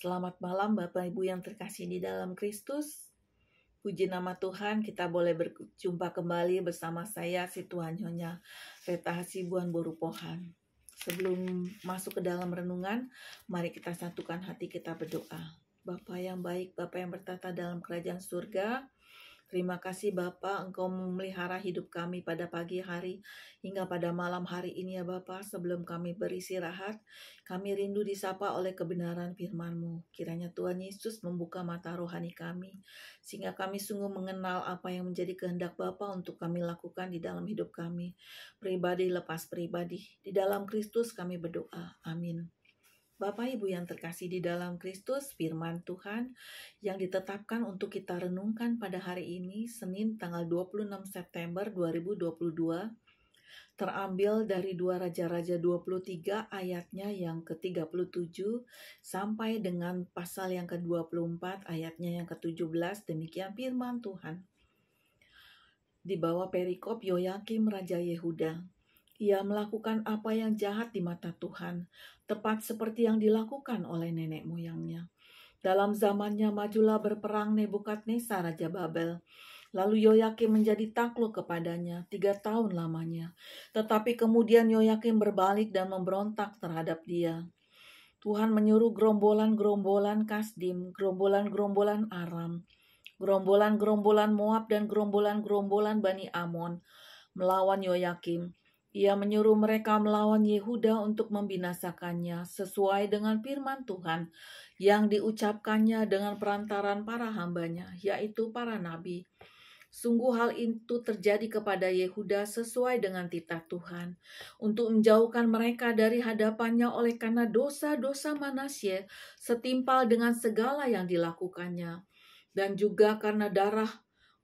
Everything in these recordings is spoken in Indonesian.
Selamat malam Bapak Ibu yang terkasih di dalam Kristus. Puji nama Tuhan, kita boleh berjumpa kembali bersama saya, si Tuhan Nyonya Reta Hasibuan Boru Pohan. Sebelum masuk ke dalam renungan, mari kita satukan hati kita berdoa. Bapa yang baik, Bapa yang bertata dalam kerajaan surga, terima kasih Bapa, Engkau memelihara hidup kami pada pagi hari hingga pada malam hari ini ya Bapa. Sebelum kami beristirahat, kami rindu disapa oleh kebenaran firman-Mu. Kiranya Tuhan Yesus membuka mata rohani kami, sehingga kami sungguh mengenal apa yang menjadi kehendak Bapa untuk kami lakukan di dalam hidup kami, pribadi lepas pribadi. Di dalam Kristus kami berdoa. Amin. Bapak Ibu yang terkasih di dalam Kristus, firman Tuhan yang ditetapkan untuk kita renungkan pada hari ini, Senin tanggal 26 September 2022, terambil dari 2 Raja-Raja 23 ayatnya yang ke-37 sampai dengan pasal yang ke-24 ayatnya yang ke-17. Demikian firman Tuhan. Di bawah perikop Yoyakim Raja Yehuda. Ia melakukan apa yang jahat di mata Tuhan, tepat seperti yang dilakukan oleh nenek moyangnya. Dalam zamannya majulah berperang Nebukadnezar Raja Babel. Lalu Yoyakim menjadi takluk kepadanya 3 tahun lamanya. Tetapi kemudian Yoyakim berbalik dan memberontak terhadap dia. Tuhan menyuruh gerombolan-gerombolan Kasdim, gerombolan-gerombolan Aram, gerombolan-gerombolan Moab dan gerombolan-gerombolan Bani Amon melawan Yoyakim. Ia menyuruh mereka melawan Yehuda untuk membinasakannya sesuai dengan firman Tuhan yang diucapkannya dengan perantaran para hambanya, yaitu para nabi. Sungguh hal itu terjadi kepada Yehuda sesuai dengan titah Tuhan, untuk menjauhkan mereka dari hadapannya oleh karena dosa-dosa Manasye setimpal dengan segala yang dilakukannya, dan juga karena darah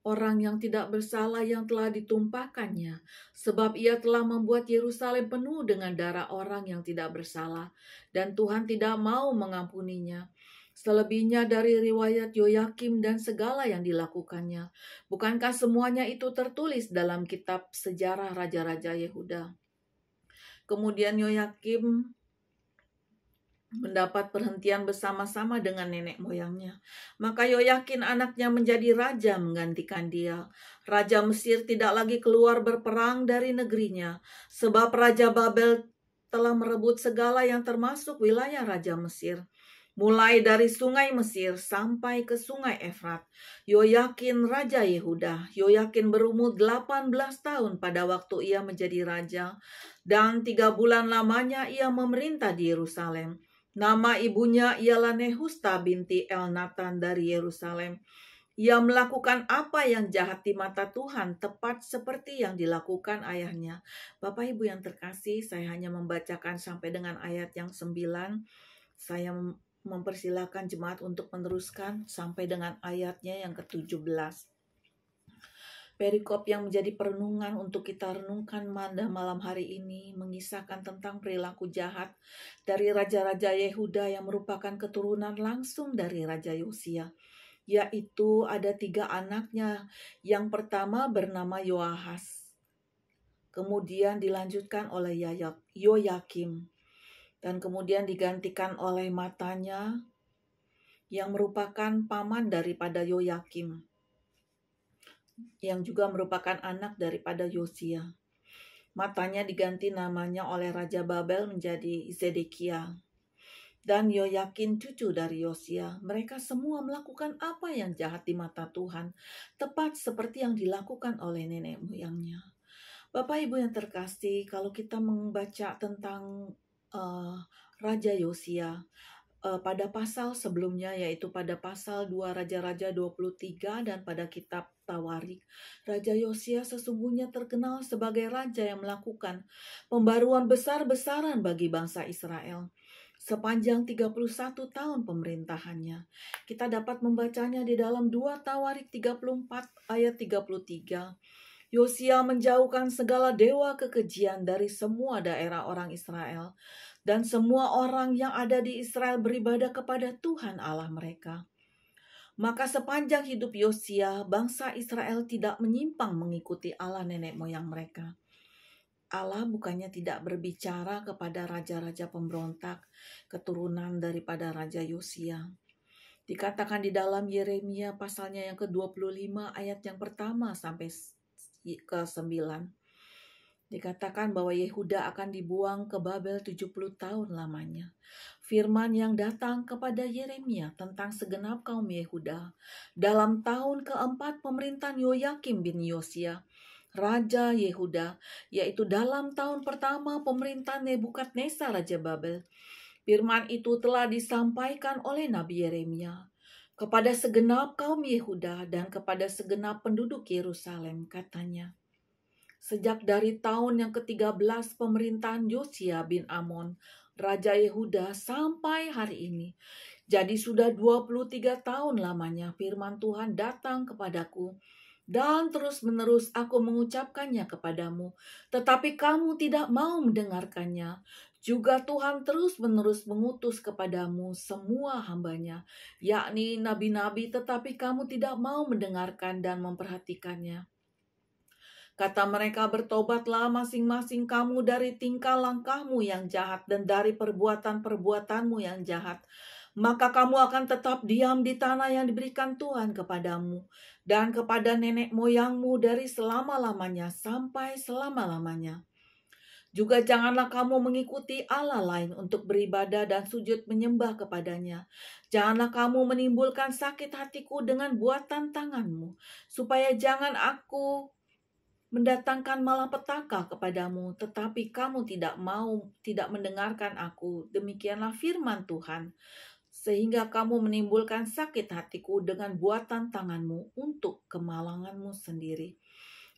orang yang tidak bersalah yang telah ditumpahkannya, sebab ia telah membuat Yerusalem penuh dengan darah orang yang tidak bersalah, dan Tuhan tidak mau mengampuninya. Selebihnya dari riwayat Yoyakim dan segala yang dilakukannya, bukankah semuanya itu tertulis dalam kitab sejarah Raja-Raja Yehuda? Kemudian Yoyakim mendapat perhentian bersama-sama dengan nenek moyangnya. Maka Yoyakin anaknya menjadi raja menggantikan dia. Raja Mesir tidak lagi keluar berperang dari negerinya, sebab Raja Babel telah merebut segala yang termasuk wilayah Raja Mesir. Mulai dari sungai Mesir sampai ke sungai Efrat. Yoyakin Raja Yehuda. Yoyakin berumur 18 tahun pada waktu ia menjadi raja, dan 3 bulan lamanya ia memerintah di Yerusalem. Nama ibunya ialah Nehusta binti Elnatan dari Yerusalem. Ia melakukan apa yang jahat di mata Tuhan, tepat seperti yang dilakukan ayahnya. Bapak Ibu yang terkasih, saya hanya membacakan sampai dengan ayat yang 9. Saya mempersilahkan jemaat untuk meneruskan sampai dengan ayatnya yang ke-17. Perikop yang menjadi perenungan untuk kita renungkan pada malam hari ini mengisahkan tentang perilaku jahat dari Raja-Raja Yehuda yang merupakan keturunan langsung dari Raja Yosia, yaitu ada 3 anaknya. Yang pertama bernama Yoahas, kemudian dilanjutkan oleh Yoyakim, dan kemudian digantikan oleh Matanya yang merupakan paman daripada Yoyakim, yang juga merupakan anak daripada Yosia. Matanya diganti namanya oleh Raja Babel menjadi Zedekia. Dan Yoyakin cucu dari Yosia. Mereka semua melakukan apa yang jahat di mata Tuhan, tepat seperti yang dilakukan oleh nenek moyangnya. Bapak Ibu yang terkasih, kalau kita membaca tentang Raja Yosia, pada pasal sebelumnya, yaitu pada pasal 2 Raja-Raja 23 dan pada kitab Tawarik, Raja Yosia sesungguhnya terkenal sebagai raja yang melakukan pembaruan besar-besaran bagi bangsa Israel. Sepanjang 31 tahun pemerintahannya, kita dapat membacanya di dalam 2 Tawarik 34 ayat 33. Yosia menjauhkan segala dewa kekejian dari semua daerah orang Israel, dan semua orang yang ada di Israel beribadah kepada Tuhan Allah mereka. Maka sepanjang hidup Yosia, bangsa Israel tidak menyimpang mengikuti Allah nenek moyang mereka. Allah bukannya tidak berbicara kepada raja-raja pemberontak, keturunan daripada Raja Yosia. Dikatakan di dalam Yeremia pasalnya yang ke-25 ayat yang pertama sampai ke-9. Dikatakan bahwa Yehuda akan dibuang ke Babel 70 tahun lamanya. Firman yang datang kepada Yeremia tentang segenap kaum Yehuda dalam tahun keempat pemerintahan Yoyakim bin Yosia, Raja Yehuda, yaitu dalam tahun pertama pemerintahan Nebukadnezar Raja Babel. Firman itu telah disampaikan oleh Nabi Yeremia kepada segenap kaum Yehuda dan kepada segenap penduduk Yerusalem, katanya. Sejak dari tahun yang ke-13 pemerintahan Yosia bin Amon, Raja Yehuda, sampai hari ini, jadi sudah 23 tahun lamanya firman Tuhan datang kepadaku, dan terus-menerus aku mengucapkannya kepadamu, tetapi kamu tidak mau mendengarkannya. Juga Tuhan terus-menerus mengutus kepadamu semua hambanya, yakni nabi-nabi, tetapi kamu tidak mau mendengarkan dan memperhatikannya. Kata mereka, bertobatlah masing-masing kamu dari tingkah langkahmu yang jahat dan dari perbuatan-perbuatanmu yang jahat. Maka kamu akan tetap diam di tanah yang diberikan Tuhan kepadamu dan kepada nenek moyangmu dari selama-lamanya sampai selama-lamanya. Juga janganlah kamu mengikuti Allah lain untuk beribadah dan sujud menyembah kepadanya. Janganlah kamu menimbulkan sakit hatiku dengan buatan tanganmu, supaya jangan aku mendatangkan malapetaka kepadamu, tetapi kamu tidak mendengarkan aku. Demikianlah firman Tuhan. Sehingga kamu menimbulkan sakit hatiku dengan buatan tanganmu untuk kemalanganmu sendiri.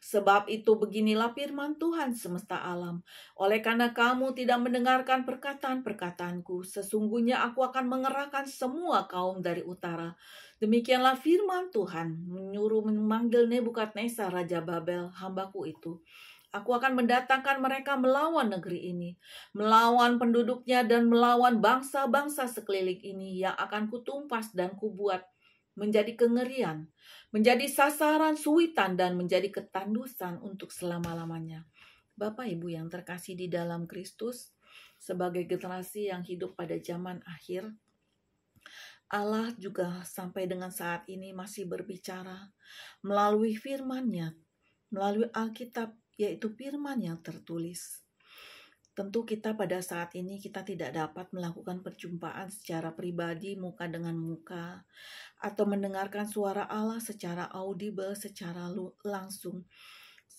Sebab itu beginilah firman Tuhan semesta alam. Oleh karena kamu tidak mendengarkan perkataan-perkataanku, sesungguhnya aku akan mengerahkan semua kaum dari utara. Demikianlah firman Tuhan, menyuruh memanggil Nebukadnezar Raja Babel, hambaku itu. Aku akan mendatangkan mereka melawan negeri ini, melawan penduduknya dan melawan bangsa-bangsa sekeliling ini yang akan kutumpas dan kubuat menjadi kengerian, menjadi sasaran suitan dan menjadi ketandusan untuk selama-lamanya. Bapak Ibu yang terkasih di dalam Kristus, sebagai generasi yang hidup pada zaman akhir, Allah juga sampai dengan saat ini masih berbicara melalui firman-Nya, melalui Alkitab, yaitu firman yang tertulis. Tentu kita pada saat ini kita tidak dapat melakukan perjumpaan secara pribadi muka dengan muka atau mendengarkan suara Allah secara audible, secara langsung.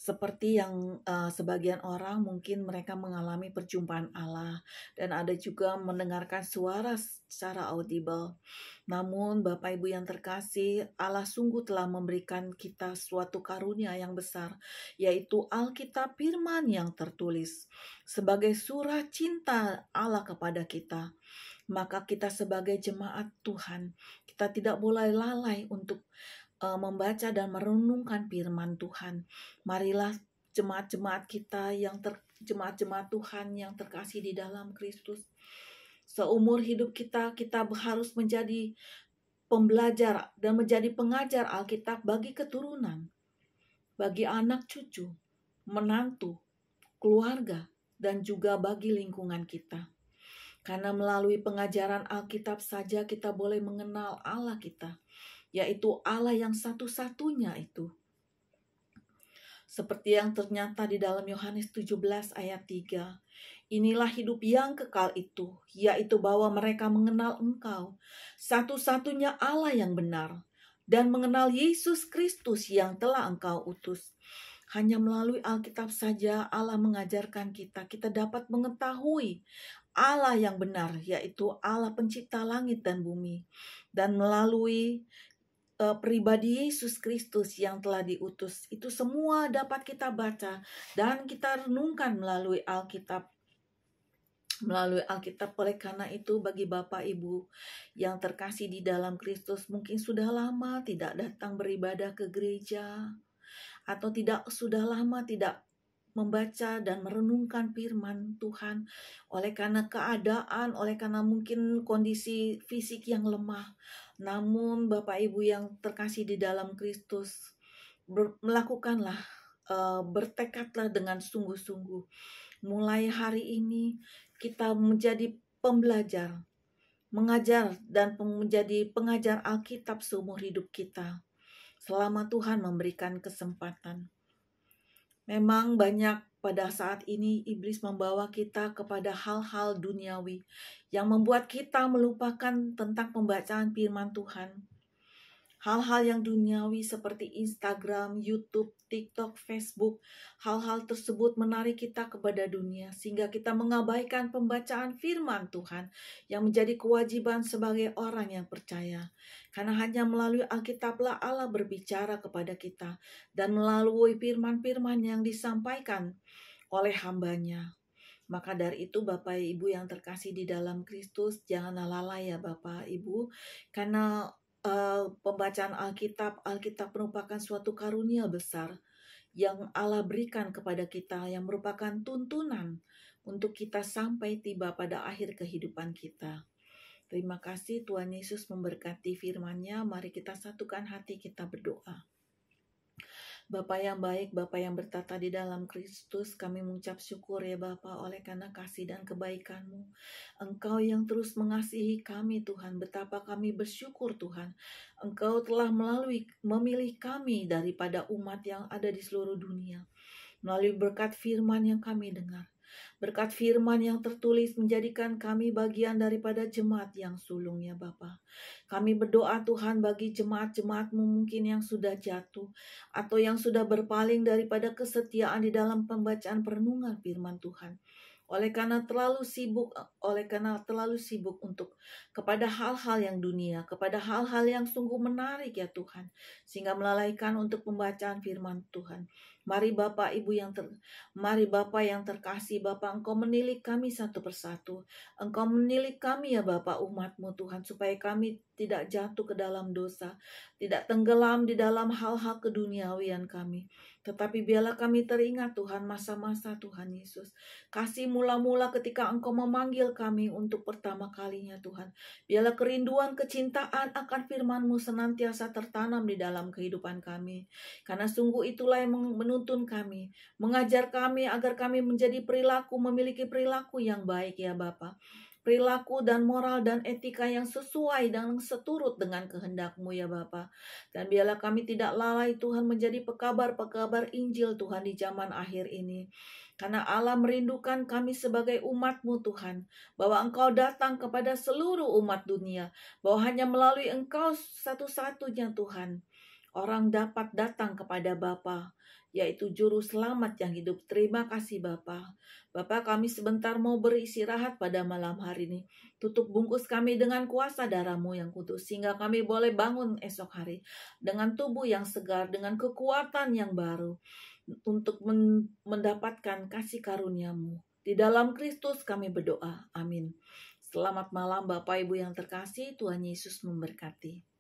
Seperti yang sebagian orang mungkin mereka mengalami perjumpaan Allah dan ada juga mendengarkan suara secara audible. Namun Bapak Ibu yang terkasih, Allah sungguh telah memberikan kita suatu karunia yang besar, yaitu Alkitab firman yang tertulis sebagai surah cinta Allah kepada kita. Maka kita sebagai jemaat Tuhan, kita tidak boleh lalai untuk membaca dan merenungkan firman Tuhan. Marilah jemaat-jemaat kita jemaat-jemaat Tuhan yang terkasih di dalam Kristus, seumur hidup kita harus menjadi pembelajar dan menjadi pengajar Alkitab bagi keturunan, bagi anak cucu, menantu, keluarga, dan juga bagi lingkungan kita. Karena melalui pengajaran Alkitab saja kita boleh mengenal Allah kita, yaitu Allah yang satu-satunya itu. Seperti yang ternyata di dalam Yohanes 17 ayat 3. Inilah hidup yang kekal itu, yaitu bahwa mereka mengenal Engkau, satu-satunya Allah yang benar, dan mengenal Yesus Kristus yang telah Engkau utus. Hanya melalui Alkitab saja Allah mengajarkan kita dapat mengetahui Allah yang benar, yaitu Allah pencipta langit dan bumi. Dan melalui pribadi Yesus Kristus yang telah diutus, itu semua dapat kita baca dan kita renungkan melalui Alkitab. Oleh karena itu bagi Bapak Ibu yang terkasih di dalam Kristus, mungkin sudah lama tidak datang beribadah ke gereja, atau sudah lama tidak membaca dan merenungkan firman Tuhan oleh karena keadaan, oleh karena mungkin kondisi fisik yang lemah. Namun Bapak Ibu yang terkasih di dalam Kristus, melakukanlah bertekadlah dengan sungguh-sungguh. Mulai hari ini kita menjadi pembelajar, mengajar dan menjadi pengajar Alkitab seumur hidup kita. Selama Tuhan memberikan kesempatan. Memang banyak pada saat ini iblis membawa kita kepada hal-hal duniawi yang membuat kita melupakan tentang pembacaan firman Tuhan. Hal-hal yang duniawi seperti Instagram, YouTube, TikTok, Facebook, hal-hal tersebut menarik kita kepada dunia sehingga kita mengabaikan pembacaan firman Tuhan yang menjadi kewajiban sebagai orang yang percaya. Karena hanya melalui Alkitablah Allah berbicara kepada kita dan melalui firman-firman yang disampaikan oleh hambanya. Maka dari itu Bapak Ibu yang terkasih di dalam Kristus, janganlah lalai ya Bapak Ibu, karena pembacaan Alkitab merupakan suatu karunia besar yang Allah berikan kepada kita, yang merupakan tuntunan untuk kita sampai tiba pada akhir kehidupan kita. Terima kasih Tuhan Yesus memberkati firman-Nya. Mari kita satukan hati, kita berdoa. Bapa yang baik, Bapa yang bertata di dalam Kristus, kami mengucap syukur ya Bapa oleh karena kasih dan kebaikan-Mu. Engkau yang terus mengasihi kami Tuhan, betapa kami bersyukur Tuhan. Engkau telah memilih kami daripada umat yang ada di seluruh dunia. Melalui berkat firman yang kami dengar. Berkat firman yang tertulis menjadikan kami bagian daripada jemaat yang sulung ya Bapa. Kami berdoa Tuhan bagi jemaat-jemaat-Mu mungkin yang sudah jatuh atau yang sudah berpaling daripada kesetiaan di dalam pembacaan perenungan firman Tuhan. Oleh karena terlalu sibuk untuk kepada hal-hal yang dunia, kepada hal-hal yang sungguh menarik ya Tuhan, sehingga melalaikan untuk pembacaan firman Tuhan. Mari Bapak yang terkasih, Bapak Engkau menilik kami satu persatu. Engkau menilik kami ya Bapak umat-Mu Tuhan, supaya kami tidak jatuh ke dalam dosa, tidak tenggelam di dalam hal-hal keduniawian kami. Tetapi biarlah kami teringat Tuhan masa-masa Tuhan Yesus. Kasih mula-mula ketika Engkau memanggil kami untuk pertama kalinya Tuhan. Biarlah kerinduan kecintaan akan firman-Mu senantiasa tertanam di dalam kehidupan kami. Karena sungguh itulah yang menuntun kami, mengajar kami agar kami memiliki perilaku yang baik ya Bapa. Perilaku dan moral dan etika yang sesuai dan seturut dengan kehendak-Mu ya Bapa. Dan biarlah kami tidak lalai Tuhan menjadi pekabar-pekabar Injil Tuhan di zaman akhir ini. Karena Allah merindukan kami sebagai umat-Mu Tuhan. Bahwa Engkau datang kepada seluruh umat dunia. Bahwa hanya melalui Engkau satu-satunya Tuhan orang dapat datang kepada Bapa, yaitu Juru Selamat yang hidup. Terima kasih Bapa. Bapa, kami sebentar mau beristirahat pada malam hari ini. Tutup bungkus kami dengan kuasa darah-Mu yang kudus, sehingga kami boleh bangun esok hari dengan tubuh yang segar, dengan kekuatan yang baru, untuk mendapatkan kasih karunia-Mu. Di dalam Kristus kami berdoa. Amin. Selamat malam Bapak Ibu yang terkasih, Tuhan Yesus memberkati.